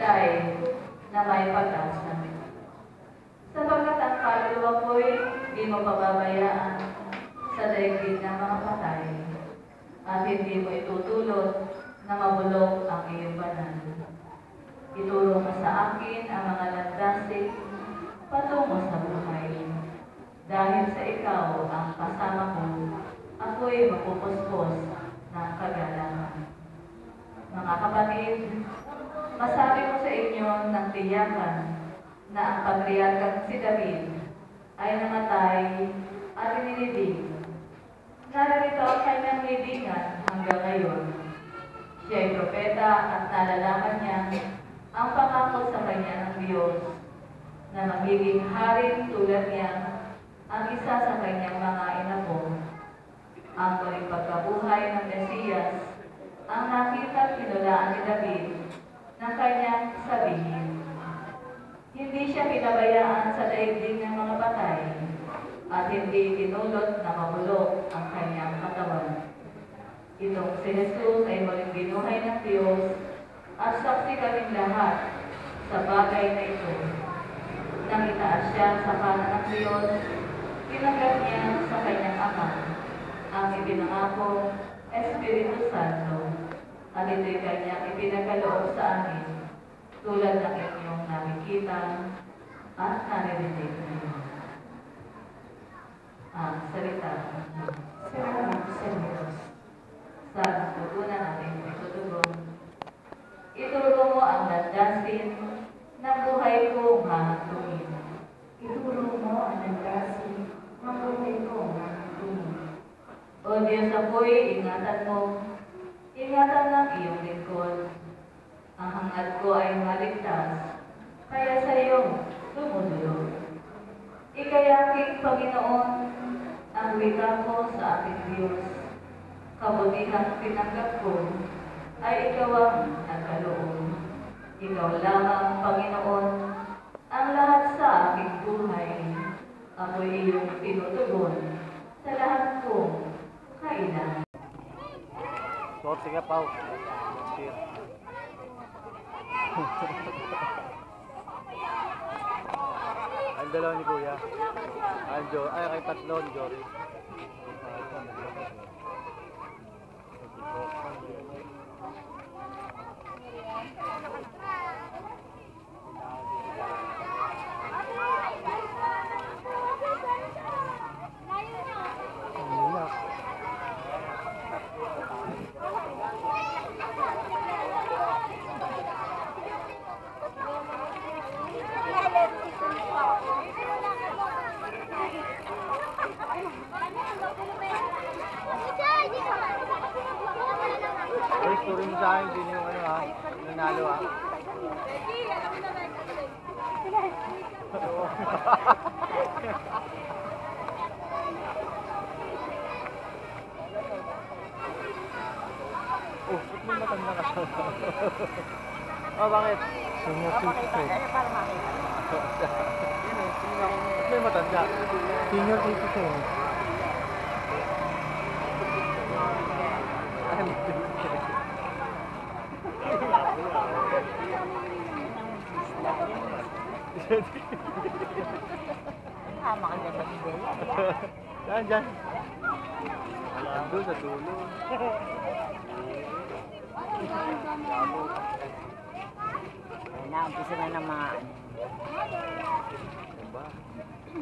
patay na may pag-asa. Sapagkat ang kaluluwa ko'y di mo pababayaan sa daigdig ng mga patay, at hindi mo itutulot na mabulok ang iyong banal. Ituro mo sa akin ang mga landasin patungo sa buhay. Dahil sa ikaw ang kasama ko, ako'y mapupuspos ng kagalangan. Mga kapatid, masabi ko sa inyo ng tiyakan na ang patriarkang si David ay namatay at inilibing. Narito ang kanyang libingan hanggang ngayon. Siya ay propeta at nalalaman niya ang pangako sa kanya ng Diyos na magiging hari tulad niya ang isa sa kanyang mga inapo. Ang muling pagkabuhay ng Mesiyas ang nakita at kinulaan ni David na kanyang sabihin. Hindi siya pinabayaan sa daigdig ng mga patay at hindi tinulot na mabulok ang kanyang katawan. Itong si Jesus ay muling binuhay ng Diyos at saksi kaming lahat sa bagay na ito. Nang itaas siya sa kanan ng Diyos, tinanggap niya sa kanyang Ama ang ipinangako Espiritu Santo, at ito'y kanyang ipinakaloob sa amin tulad ng inyong nakikita at naririnig ngayon. Ang salita ng Diyos. Salamat sa Diyos. Sa tutunan natin itutugon. Ituro mo ang landasin ng buhay ko mahantungin. Ituro mo ang landasin ng buhay ko mahantungin. O Diyos, ako'y ingatan mo. Ingatan ng iyong lingkod. Ang hangad ko ay maligtas, kaya sa iyo dumudulog. Ika'y aking Panginoon, ang wika ko sa aking Diyos. Kabutihang tinanggap ko ay ikaw ang nagkaloob. Ikaw lamang, Panginoon, ang lahat sa aking buhay. Ako'y iyong tinutugon sa lahat kong kailangan. Suot, sige, Pao. Ang dalawa ni Kuya. Ay, kay tatlo ni Jory. Story mo sa akin, sino yung ano ha? Nanalo ha? Oh, ba't may matanda ka? Oh, bakit? Senior citizen. Ba't may matanda? Senior citizen. Tama ka dyan sa ideya. Saan dyan? Ando sa dulo. Umpisa na ng mga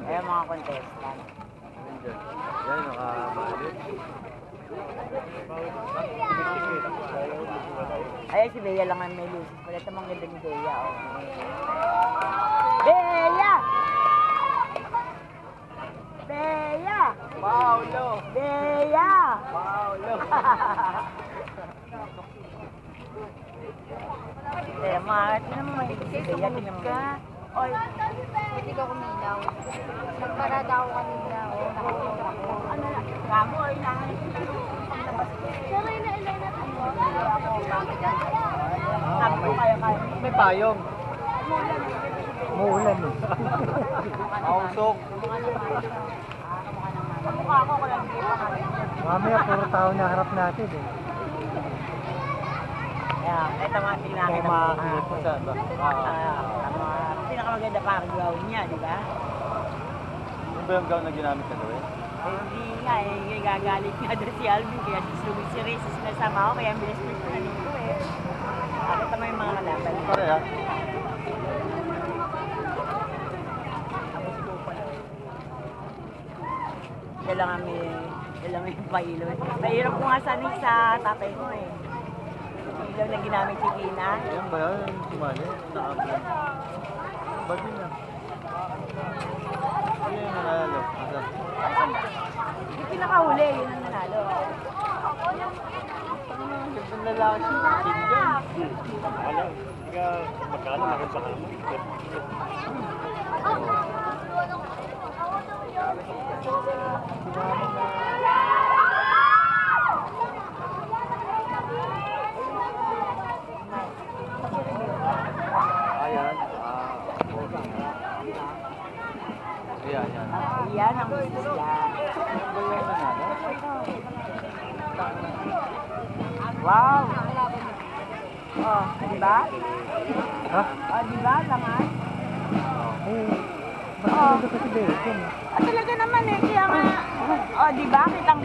mga contestant. Yan, nakabalik. Ay, si Bea lang ang may lusis. Wala tamang ganda ni Bea. Oh. Bea! Bea! Paulo! Bea! Paulo! Bea, mga naman may si Bea. Tingnan mo. Oy, Hindi ka kumilaw. Nagparada ako kanina. ano na? Ramo, oy, nangan. Sabay na ilay na tayo. Sabi ko kaya. May payong. Muulan eh. Mausok. Ang mukha ko lang dito. Mamaya puro tao na harap natin eh. Ayan, ito mga pinakita mo. Saan ba? Ang mga pinakamaganda parang ground niya, di ba? Yung ba yung gown na ginamit na gawin? Eh, hindi nga eh, gagalit nga doon si Alvin, kaya dislugin si Reyes, sinasama ko, kaya ang bilis mo yung nalito eh. Bakit naman yung mga kalaban? Pareha. Ako si Kupa lang. Kailangan may pailo eh. Mahirap ko nga sanay sa tatay ko eh. Ilaw na ginamit si Tina. Ayan ba yan? Yung sumali? Nakabulan. Ba't yun na? Ano yung nanalo? Asan? Yung pinakahuli, yun ang nanalo. Gandang lalaki siya. Tinggan. Wala. Ika, magkano makita ka naman. Ayan. Ayan, yan. Yan ang gusto niya. Yung ba yung nanalo? Wow! Oh, di ba? Ha? Oh, di ba? Laman? Eh, ba't nandun kasi Derek yun? Ah, talaga naman eh. Kaya nga, oh, di ba? Kitang